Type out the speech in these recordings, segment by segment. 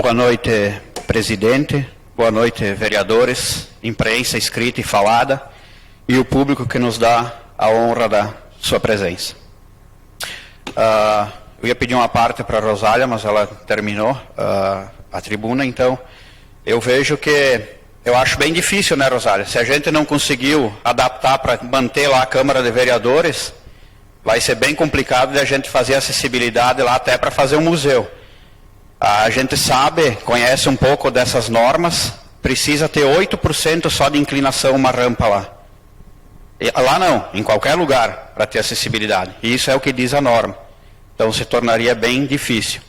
Boa noite, presidente. Boa noite, vereadores, imprensa escrita e falada, e o público que nos dá a honra da sua presença. Eu ia pedir uma parte para a Rosália, mas ela terminou a tribuna, então eu vejo que, eu acho bem difícil, né, Rosália? Se a gente não conseguiu adaptar para manter lá a Câmara de Vereadores, vai ser bem complicado de a gente fazer acessibilidade lá até para fazer um museu. A gente sabe, conhece um pouco dessas normas, precisa ter 8% só de inclinação uma rampa lá. E lá não, em qualquer lugar, para ter acessibilidade. E isso é o que diz a norma. Então se tornaria bem difícil.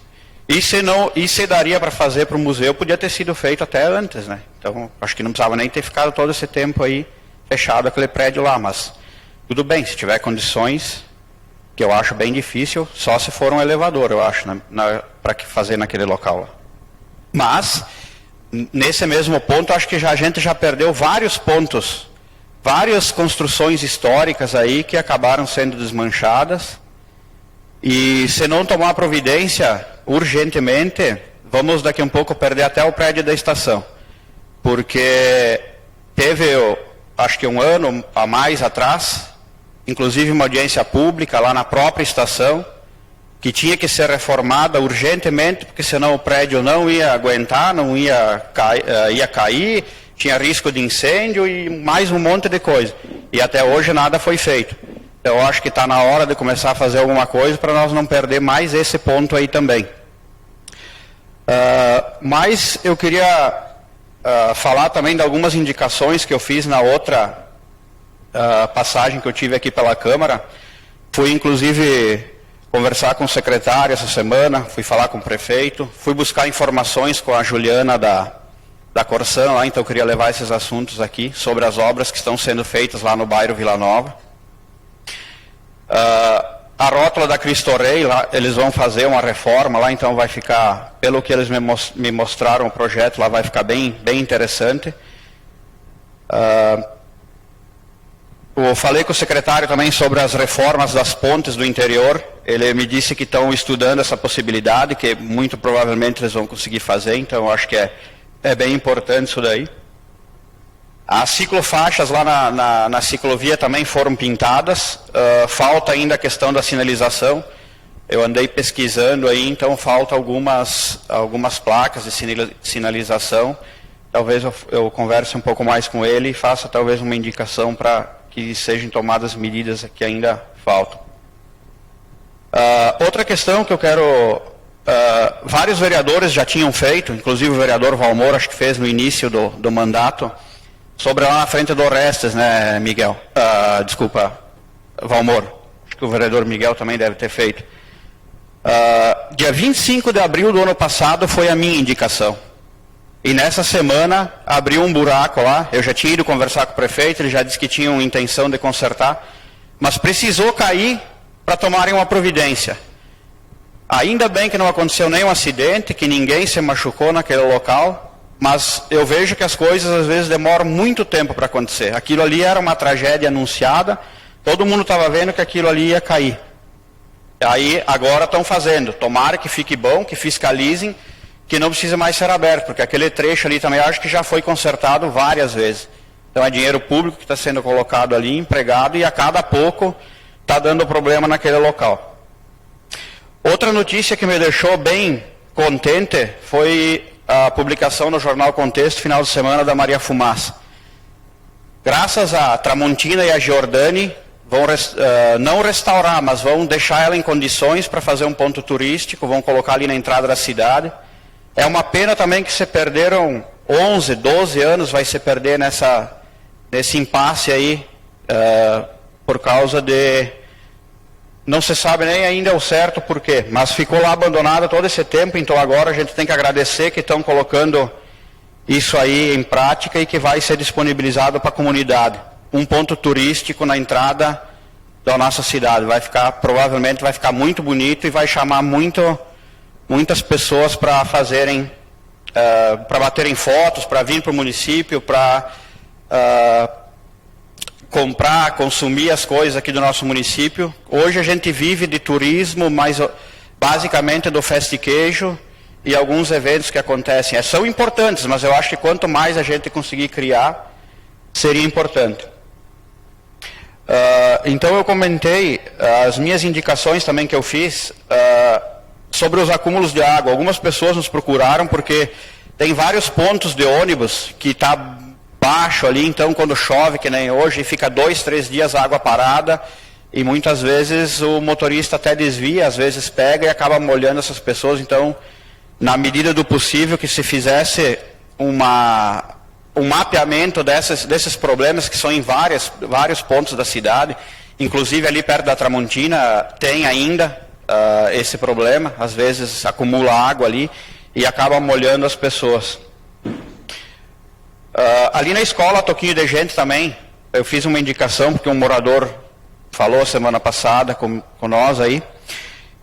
E se daria para fazer para o museu, podia ter sido feito até antes, né? Então acho que não precisava nem ter ficado todo esse tempo aí fechado aquele prédio lá, mas tudo bem, se tiver condições, que eu acho bem difícil, só se for um elevador, eu acho, para fazer naquele local lá. Mas, nesse mesmo ponto, acho que a gente já perdeu vários pontos, várias construções históricas aí que acabaram sendo desmanchadas, e se não tomar providência urgentemente, vamos daqui um pouco perder até o prédio da estação, porque teve, acho que um ano a mais atrás, inclusive uma audiência pública lá na própria estação, que tinha que ser reformada urgentemente, porque senão o prédio não ia aguentar, não ia cair, tinha risco de incêndio e mais um monte de coisa. E até hoje nada foi feito. Então eu acho que está na hora de começar a fazer alguma coisa para nós não perder mais esse ponto aí também. Mas eu queria falar também de algumas indicações que eu fiz na outra passagem que eu tive aqui pela Câmara. Fui inclusive conversar com o secretário essa semana, fui falar com o prefeito, fui buscar informações com a Juliana da Corsan lá, então eu queria levar esses assuntos aqui, sobre as obras que estão sendo feitas lá no bairro Vila Nova. A rótula da Cristo Rei, lá, eles vão fazer uma reforma lá, então vai ficar, pelo que eles me mostraram o projeto, lá vai ficar bem interessante. Eu falei com o secretário também sobre as reformas das pontes do interior. Ele me disse que estão estudando essa possibilidade, que muito provavelmente eles vão conseguir fazer, então eu acho que é bem importante isso daí. As ciclofaixas lá na ciclovia também foram pintadas, falta ainda a questão da sinalização. Eu andei pesquisando aí, então falta algumas placas de sinalização. Talvez eu converse um pouco mais com ele e faça talvez uma indicação para que sejam tomadas medidas que ainda faltam. Outra questão que eu quero... vários vereadores já tinham feito, inclusive o vereador Valmor, acho que fez no início do mandato, sobre lá na frente do Orestes, né, Miguel? Desculpa, Valmor. Acho que o vereador Miguel também deve ter feito. Dia 25 de abril do ano passado foi a minha indicação. E nessa semana abriu um buraco lá, eu já tinha ido conversar com o prefeito, ele já disse que tinham intenção de consertar, mas precisou cair para tomarem uma providência. Ainda bem que não aconteceu nenhum acidente, que ninguém se machucou naquele local, mas eu vejo que as coisas às vezes demoram muito tempo para acontecer. Aquilo ali era uma tragédia anunciada, todo mundo estava vendo que aquilo ali ia cair. Aí agora estão fazendo, tomara que fique bom, que fiscalizem, que não precisa mais ser aberto, porque aquele trecho ali também acho que já foi consertado várias vezes. Então é dinheiro público que está sendo colocado ali, empregado, e a cada pouco está dando problema naquele local. Outra notícia que me deixou bem contente foi a publicação no Jornal Contexto, final de semana, da Maria Fumaça. Graças a Tramontina e a Giordani, vão não restaurar, mas vão deixar ela em condições para fazer um ponto turístico, vão colocar ali na entrada da cidade. É uma pena também que se perderam 11, 12 anos, vai se perder nesse impasse aí, por causa de... Não se sabe nem ainda o certo por quê, mas ficou lá abandonada todo esse tempo, então agora a gente tem que agradecer que estão colocando isso aí em prática e que vai ser disponibilizado para a comunidade. Um ponto turístico na entrada da nossa cidade. Provavelmente vai ficar muito bonito e vai chamar muitas pessoas para fazerem, para baterem fotos, para vir para o município, para comprar, consumir as coisas aqui do nosso município. Hoje a gente vive de turismo, mas basicamente do fast queijo e alguns eventos que acontecem. São importantes, mas eu acho que quanto mais a gente conseguir criar, seria importante. Então eu comentei as minhas indicações também que eu fiz sobre os acúmulos de água. Algumas pessoas nos procuraram porque tem vários pontos de ônibus que está baixo ali, então quando chove, que nem hoje, fica 2, 3 dias a água parada, e muitas vezes o motorista até desvia, às vezes pega e acaba molhando essas pessoas. Então, na medida do possível, que se fizesse um mapeamento desses problemas que são em vários pontos da cidade, inclusive ali perto da Tramontina tem ainda esse problema, às vezes acumula água ali e acaba molhando as pessoas. Ali na escola Toquinho de Gente também, eu fiz uma indicação, porque um morador falou semana passada com nós aí,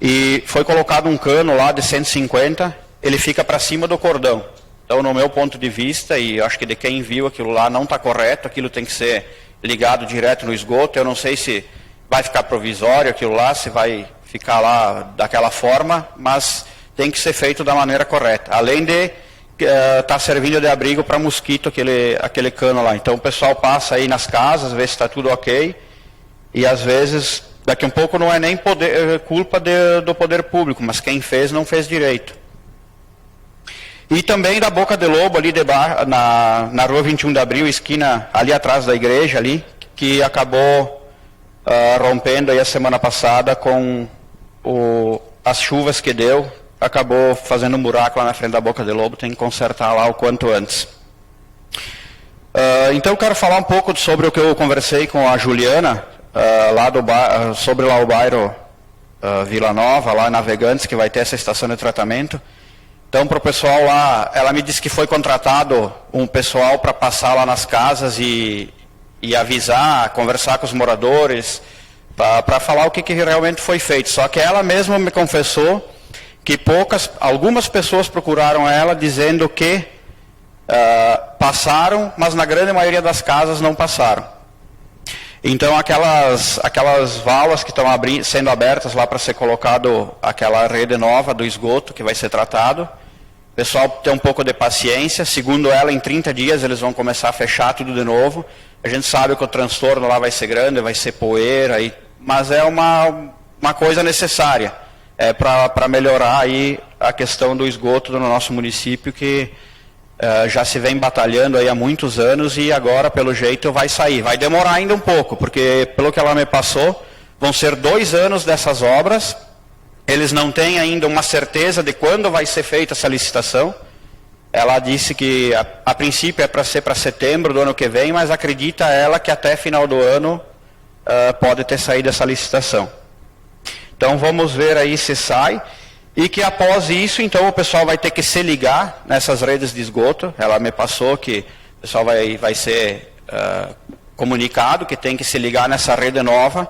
e foi colocado um cano lá de 150, ele fica para cima do cordão. Então, no meu ponto de vista, e acho que de quem viu aquilo lá, não está correto, aquilo tem que ser ligado direto no esgoto. Eu não sei se vai ficar provisório aquilo lá, se vai ficar lá daquela forma, mas tem que ser feito da maneira correta. Além de estar servindo de abrigo para mosquito aquele cano lá. Então, o pessoal passa aí nas casas, vê se está tudo ok, e às vezes, daqui um pouco não é nem culpa do poder público, mas quem fez não fez direito. E também da Boca de Lobo, ali na rua 21 de Abril, esquina ali atrás da igreja, ali, que acabou rompendo aí a semana passada com as chuvas que deu, acabou fazendo um buraco lá na frente da Boca de Lobo, tem que consertar lá o quanto antes. Então eu quero falar um pouco sobre o que eu conversei com a Juliana, sobre lá o bairro Vila Nova, lá em Navegantes, que vai ter essa estação de tratamento. Então, para o pessoal lá, ela me disse que foi contratado um pessoal para passar lá nas casas e avisar, conversar com os moradores, para falar o que realmente foi feito. Só que ela mesma me confessou que algumas pessoas procuraram ela dizendo que passaram, mas na grande maioria das casas não passaram. Então, aquelas valas que estão sendo abertas lá para ser colocado aquela rede nova do esgoto que vai ser tratado, o pessoal tem um pouco de paciência. Segundo ela, em 30 dias eles vão começar a fechar tudo de novo. A gente sabe que o transtorno lá vai ser grande, vai ser poeira, mas é uma coisa necessária para melhorar aí a questão do esgoto no nosso município, que já se vem batalhando aí há muitos anos, e agora, pelo jeito, vai sair. Vai demorar ainda um pouco, porque, pelo que ela me passou, vão ser 2 anos dessas obras. Eles não têm ainda uma certeza de quando vai ser feita essa licitação. Ela disse que, a princípio, é para ser para setembro do ano que vem, mas acredita ela que até final do ano pode ter saído essa licitação. Então, vamos ver aí se sai. E que após isso, então, o pessoal vai ter que se ligar nessas redes de esgoto. Ela me passou que o pessoal vai ser comunicado que tem que se ligar nessa rede nova.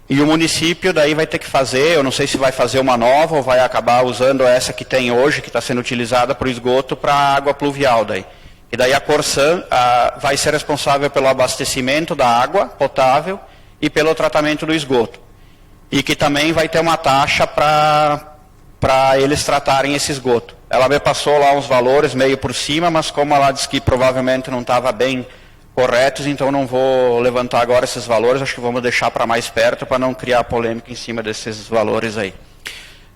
E o município daí vai ter que fazer, eu não sei se vai fazer uma nova ou vai acabar usando essa que tem hoje, que está sendo utilizada para o esgoto, para a água pluvial daí. E daí a Corsan vai ser responsável pelo abastecimento da água potável e pelo tratamento do esgoto. E que também vai ter uma taxa para eles tratarem esse esgoto. Ela me passou lá uns valores meio por cima, mas como ela disse que provavelmente não estava bem corretos, então não vou levantar agora esses valores, acho que vamos deixar para mais perto, para não criar polêmica em cima desses valores aí.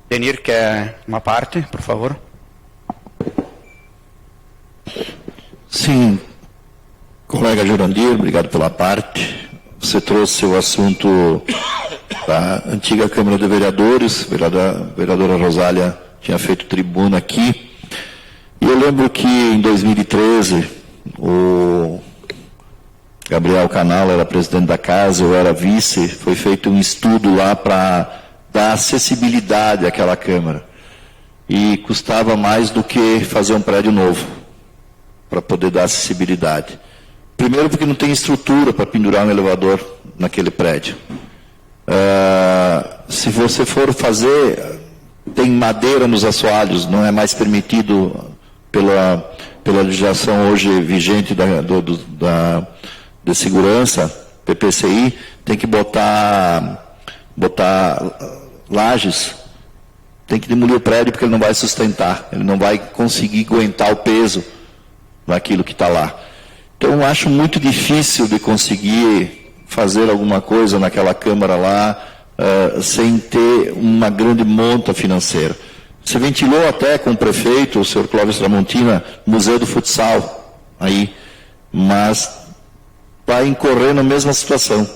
Denir, quer uma parte, por favor? Sim, colega Jurandir, obrigado pela parte. Você trouxe o assunto da antiga Câmara de Vereadores, a vereadora Rosália tinha feito tribuna aqui, e eu lembro que em 2013, o Gabriel Canal era presidente da casa, eu era vice, foi feito um estudo lá para dar acessibilidade àquela Câmara, e custava mais do que fazer um prédio novo, para poder dar acessibilidade. Primeiro porque não tem estrutura para pendurar um elevador naquele prédio. Se você for fazer, tem madeira nos assoalhos, não é mais permitido pela legislação hoje vigente de segurança, PPCI, tem que botar lajes tem que demolir o prédio porque ele não vai sustentar, ele não vai conseguir aguentar o peso daquilo que está lá. Então, eu acho muito difícil de conseguir fazer alguma coisa naquela Câmara lá sem ter uma grande monta financeira. Você ventilou até com o prefeito, o senhor Clóvis Tramontina, Museu do Futsal, aí, mas vai incorrer na mesma situação.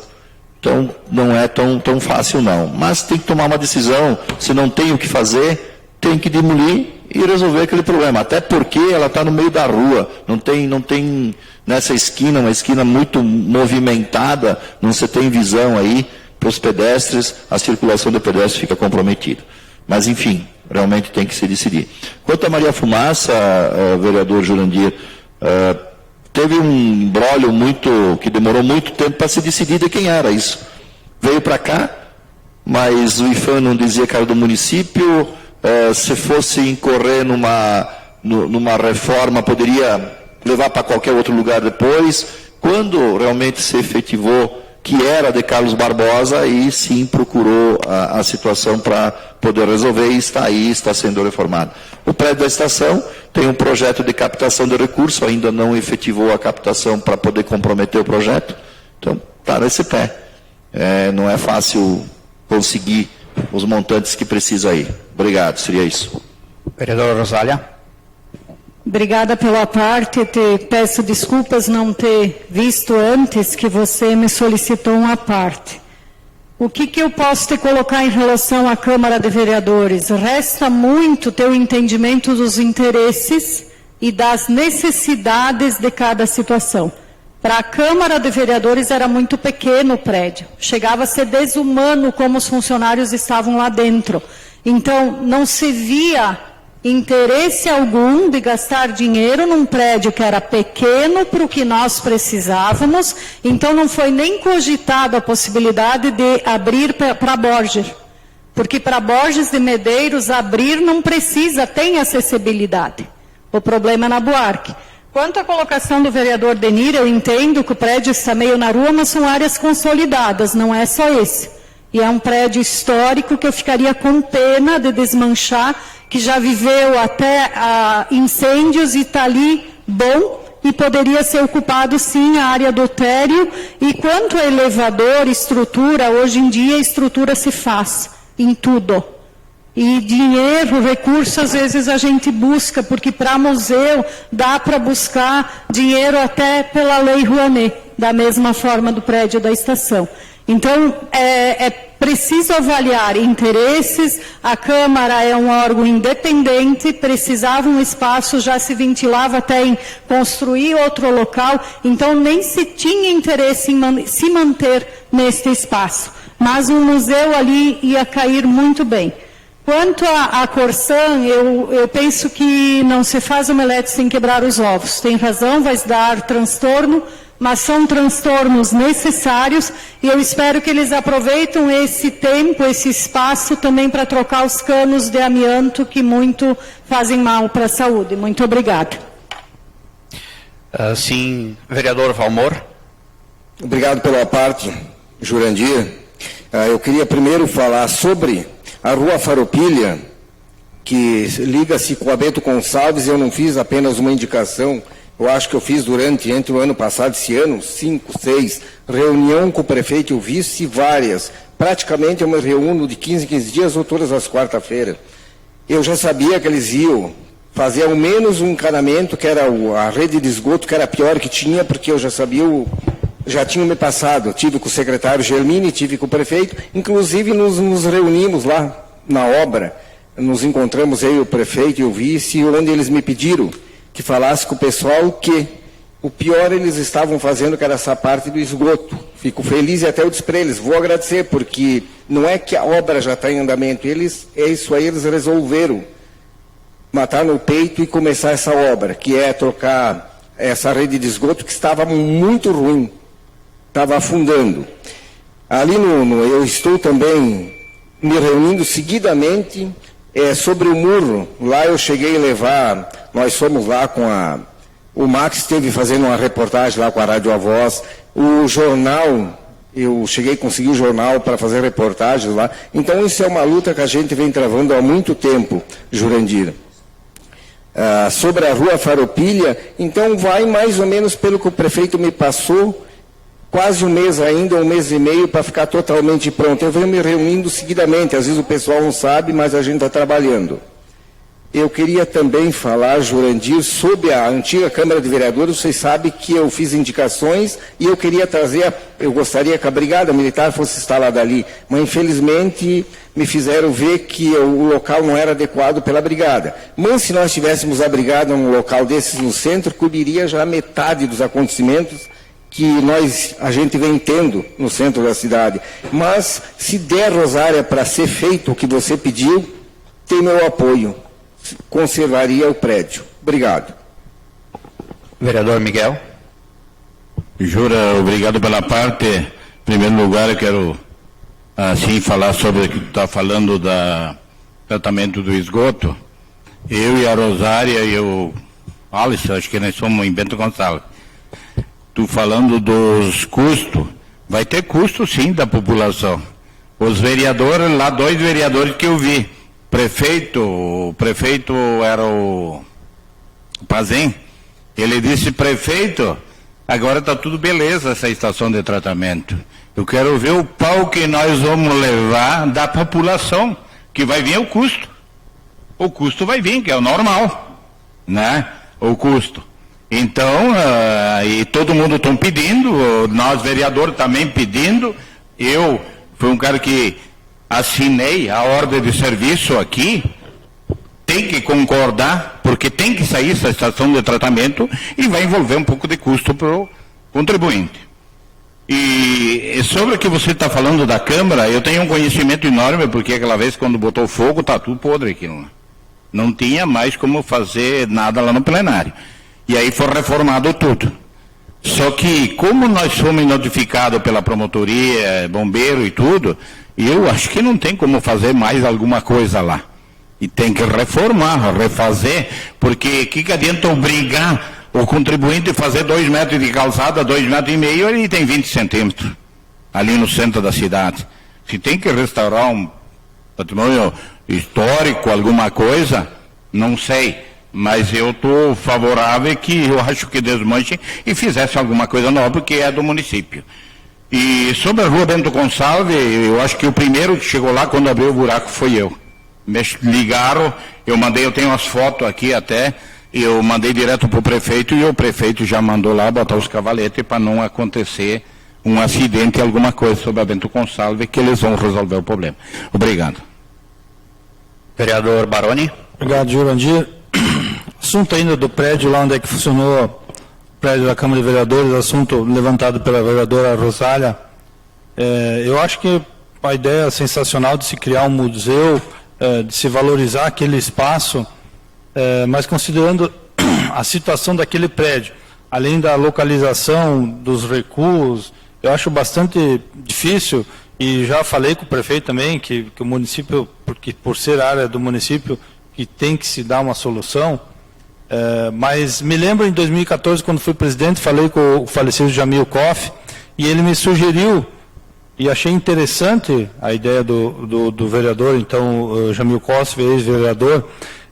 Então, não é tão fácil não. Mas tem que tomar uma decisão, se não tem o que fazer, tem que demolir e resolver aquele problema. Até porque ela está no meio da rua, não tem nessa esquina, uma esquina muito movimentada, não se tem visão aí para os pedestres, a circulação de pedestres fica comprometida. Mas, enfim, realmente tem que se decidir. Quanto a Maria Fumaça, vereador Jurandir, teve um imbróglio que demorou muito tempo para se decidir de quem era isso. Veio para cá, mas o IFAM não dizia que era do município, se fosse incorrer numa reforma, poderia levar para qualquer outro lugar depois. Quando realmente se efetivou que era de Carlos Barbosa, aí sim procurou a situação para poder resolver e está aí, está sendo reformado. O prédio da estação tem um projeto de captação de recurso, ainda não efetivou a captação para poder comprometer o projeto, então está nesse pé. Não é fácil conseguir os montantes que precisa aí. Obrigado, seria isso. Vereadora Rosália. Obrigada pela parte, peço desculpas não ter visto antes que você me solicitou uma parte. O que eu posso te colocar em relação à Câmara de Vereadores? Resta muito ter o entendimento dos interesses e das necessidades de cada situação. Para a Câmara de Vereadores era muito pequeno o prédio, chegava a ser desumano como os funcionários estavam lá dentro. Então, não se via interesse algum de gastar dinheiro num prédio que era pequeno para o que nós precisávamos, então não foi nem cogitada a possibilidade de abrir para Borges, porque para Borges de Medeiros abrir não precisa, tem acessibilidade. O problema é na Buarque. Quanto à colocação do vereador Denir, eu entendo que o prédio está meio na rua, mas são áreas consolidadas, não é só esse. E é um prédio histórico que eu ficaria com pena de desmanchar, que já viveu até incêndios e está ali bom e poderia ser ocupado sim a área do térreo. E quanto a elevador, estrutura, hoje em dia a estrutura se faz em tudo. E dinheiro, recurso, às vezes a gente busca, porque para museu dá para buscar dinheiro até pela Lei Rouanet, da mesma forma do prédio da estação. Então, é preciso avaliar interesses, a Câmara é um órgão independente, precisava um espaço, já se ventilava até em construir outro local, então nem se tinha interesse em se manter neste espaço. Mas um museu ali ia cair muito bem. Quanto à Corsan, eu penso que não se faz omelete sem quebrar os ovos. Tem razão, vai dar transtorno, mas são transtornos necessários e eu espero que eles aproveitem esse tempo, esse espaço também para trocar os canos de amianto que muito fazem mal para a saúde. Muito obrigada. Sim, vereador Valmor. Obrigado pela parte, Jurandir. Eu queria primeiro falar sobre a Rua Farroupilha, que liga-se com a Bento Gonçalves. Eu não fiz apenas uma indicação. Eu acho que eu fiz entre o ano passado e esse ano, 5, 6, reunião com o prefeito e o vice, várias. Praticamente eu me reúno de 15 em 15 dias ou todas as quarta-feiras. Eu já sabia que eles iam fazer ao menos um encanamento, que era a rede de esgoto, que era a pior que tinha, porque eu já sabia, já tinham me passado. Tive com o secretário Germini, tive com o prefeito, inclusive nos reunimos lá na obra, nos encontramos eu, o prefeito e o vice, onde eles me pediram que falasse com o pessoal que o pior eles estavam fazendo, que era essa parte do esgoto. Fico feliz e até eu disse para eles, vou agradecer, porque não é que a obra já está em andamento, isso aí eles resolveram matar no peito e começar essa obra, que é trocar essa rede de esgoto que estava muito ruim, estava afundando. Ali eu estou também me reunindo seguidamente sobre o muro. Lá eu cheguei a levar, nós fomos lá com o Max esteve fazendo uma reportagem lá com a Rádio A Voz, o jornal Eu cheguei a conseguir o jornal para fazer reportagens lá. Então, isso é uma luta que a gente vem travando há muito tempo, Jurandir. Sobre a Rua Farroupilha, então vai mais ou menos pelo que o prefeito me passou, quase um mês ainda, um mês e meio, para ficar totalmente pronto. Eu venho me reunindo seguidamente, às vezes o pessoal não sabe, mas a gente está trabalhando. Eu queria também falar, Jurandir, sobre a antiga Câmara de Vereadores. Vocês sabem que eu fiz indicações e eu queria trazer, eu gostaria que a Brigada Militar fosse instalada ali, mas infelizmente me fizeram ver que o local não era adequado pela Brigada. Mas se nós tivéssemos a Brigada num local desses no centro, cobriria já metade dos acontecimentos que a gente vem tendo no centro da cidade. Mas se der, Rosária, para ser feito o que você pediu, tem meu apoio. Conservaria o prédio. Obrigado. Vereador Miguel. Jura, obrigado pela parte. Em primeiro lugar, eu quero assim falar sobre o que tu está falando do tratamento do esgoto. Eu e a Rosária e o Alisson, acho que nós somos em Bento Gonçalves. Tu falando dos custos, vai ter custo sim da população. Os vereadores, lá 2 vereadores que eu vi, o prefeito era o Pazem, ele disse, prefeito, agora está tudo beleza essa estação de tratamento. Eu quero ver o pau que nós vamos levar da população, que vai vir o custo. O custo vai vir, que é o normal, né? O custo. Então, e todo mundo está pedindo, nós vereadores também pedindo. Eu fui um cara que assinei a ordem de serviço aqui, tem que concordar, porque tem que sair essa estação de tratamento e vai envolver um pouco de custo para o contribuinte. E sobre o que você está falando da Câmara, eu tenho um conhecimento enorme, porque aquela vez quando botou fogo, está tudo podre aquilo. Não tinha mais como fazer nada lá no plenário. E aí foi reformado tudo. Só que, como nós fomos notificados pela promotoria, bombeiro e tudo, eu acho que não tem como fazer mais alguma coisa lá. E tem que reformar, refazer, porque que adianta obrigar o contribuinte a fazer 2 metros de calçada, 2,5 metros, ele tem 20 centímetros, ali no centro da cidade. Se tem que restaurar um patrimônio histórico, alguma coisa, não sei. Mas eu estou favorável que eu acho que desmanche e fizesse alguma coisa nova, porque é do município. E sobre a Rua Bento Gonçalves, eu acho que o primeiro que chegou lá quando abriu o buraco foi eu. Me ligaram, eu tenho as fotos aqui até, eu mandei direto para o prefeito e o prefeito já mandou lá botar os cavaletes para não acontecer um acidente, alguma coisa sobre a Bento Gonçalves, que eles vão resolver o problema. Obrigado. Vereador Baroni. Obrigado, Jurandir. Assunto ainda do prédio, lá onde é que funcionou o prédio da Câmara de Vereadores, assunto levantado pela vereadora Rosália. Eu acho que a ideia é sensacional de se criar um museu, de se valorizar aquele espaço, mas considerando a situação daquele prédio, além da localização, dos recuos, eu acho bastante difícil, e já falei com o prefeito também, que o município, porque por ser área do município, que tem que se dar uma solução, mas me lembro em 2014, quando fui presidente, falei com o falecido Jamil Koff, e ele me sugeriu, e achei interessante a ideia do vereador, então, Jamil Koff, ex-vereador,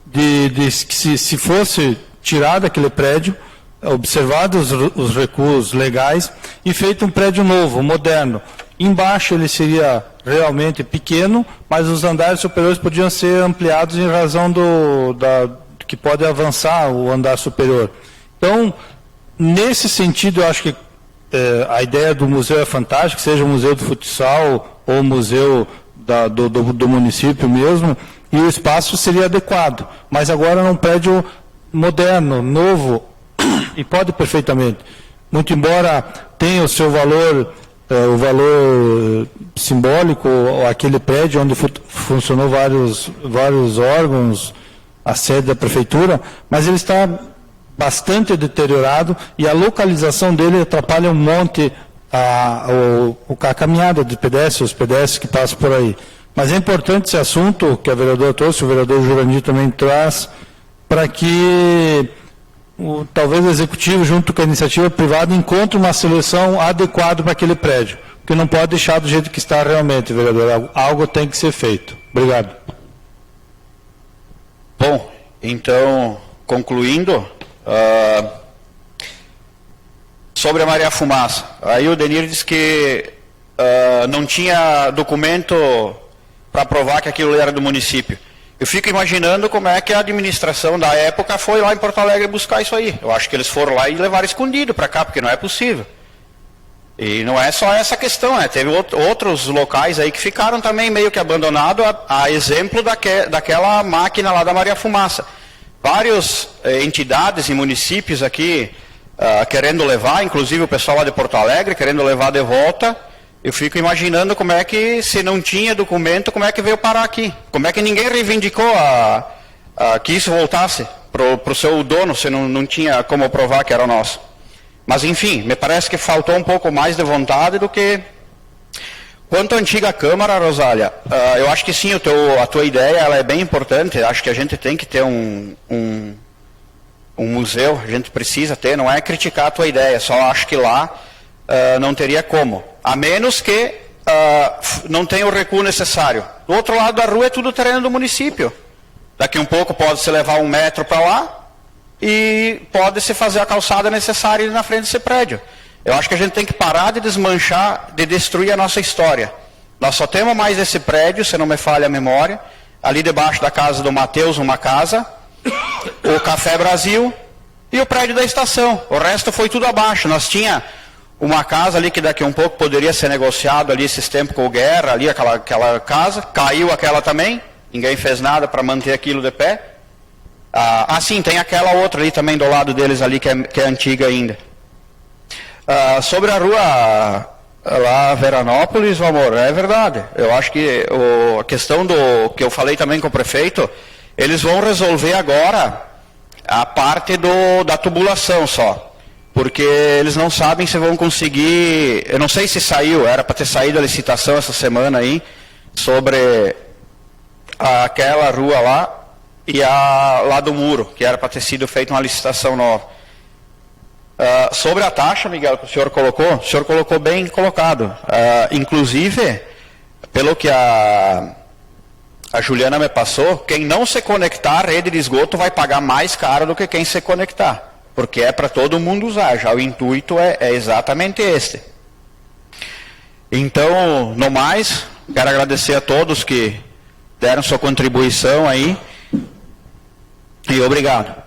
de que se fosse tirado aquele prédio, observados os recuos legais, e feito um prédio novo, moderno. Embaixo ele seria realmente pequeno, mas os andares superiores podiam ser ampliados em razão que pode avançar o andar superior. Então, nesse sentido, eu acho que a ideia do museu é fantástica, seja o museu do futsal ou o museu do município mesmo, e o espaço seria adequado. Mas agora num prédio moderno, novo, e pode perfeitamente. Muito embora tenha o seu valor, o valor simbólico, aquele prédio onde funcionou vários órgãos, a sede da prefeitura, mas ele está bastante deteriorado e a localização dele atrapalha um monte a caminhada de pedestres, os pedestres que passam por aí. Mas é importante esse assunto que a vereadora trouxe, o vereador Jurandir também traz, para que talvez o executivo, junto com a iniciativa privada, encontre uma solução adequada para aquele prédio. que não pode deixar do jeito que está realmente, vereador. Algo tem que ser feito. Obrigado. Bom, então, concluindo, sobre a Maria Fumaça. Aí o Denir disse que não tinha documento para provar que aquilo era do município. Eu fico imaginando como é que a administração da época foi lá em Porto Alegre buscar isso aí. Eu acho que eles foram lá e levaram escondido para cá, porque não é possível. E não é só essa questão, né? Teve outros locais aí que ficaram também meio que abandonados, a exemplo daquela máquina lá da Maria Fumaça. Várias entidades e municípios aqui querendo levar, inclusive o pessoal lá de Porto Alegre, querendo levar de volta. Eu fico imaginando como é que, se não tinha documento, como é que veio parar aqui? Como é que ninguém reivindicou que isso voltasse para o seu dono, se não tinha como provar que era nosso? Mas, enfim, me parece que faltou um pouco mais de vontade do que... Quanto à antiga Câmara, Rosália, eu acho que sim, a tua ideia ela é bem importante. Acho que a gente tem que ter um museu, a gente precisa ter, não é criticar a tua ideia, só acho que lá não teria como. A menos que não tenha o recuo necessário. Do outro lado da rua é tudo terreno do município. Daqui um pouco pode-se levar 1 metro para lá e pode-se fazer a calçada necessária na frente desse prédio. Eu acho que a gente tem que parar de desmanchar, de destruir a nossa história. Nós só temos mais esse prédio, se não me falha a memória, ali debaixo da casa do Matheus, uma casa, o Café Brasil e o prédio da estação. O resto foi tudo abaixo. Nós tinha uma casa ali que daqui a um pouco poderia ser negociado ali esses tempos com o Guerra, ali aquela casa, caiu aquela também, ninguém fez nada para manter aquilo de pé. Sim, tem aquela outra ali também do lado deles ali que é antiga ainda. Sobre a rua lá Veranópolis, amor, é verdade. Eu acho que a questão que eu falei também com o prefeito, eles vão resolver agora a parte da tubulação só. Porque eles não sabem se vão conseguir... Eu não sei se saiu, era para ter saído a licitação essa semana aí, sobre aquela rua lá e lá do muro, que era para ter sido feita uma licitação nova. Sobre a taxa, Miguel, que o senhor colocou bem colocado. Inclusive, pelo que a Juliana me passou, quem não se conectar à rede de esgoto vai pagar mais caro do que quem se conectar. Porque é para todo mundo usar, já o intuito é exatamente este. Então, no mais, quero agradecer a todos que deram sua contribuição aí, e obrigado.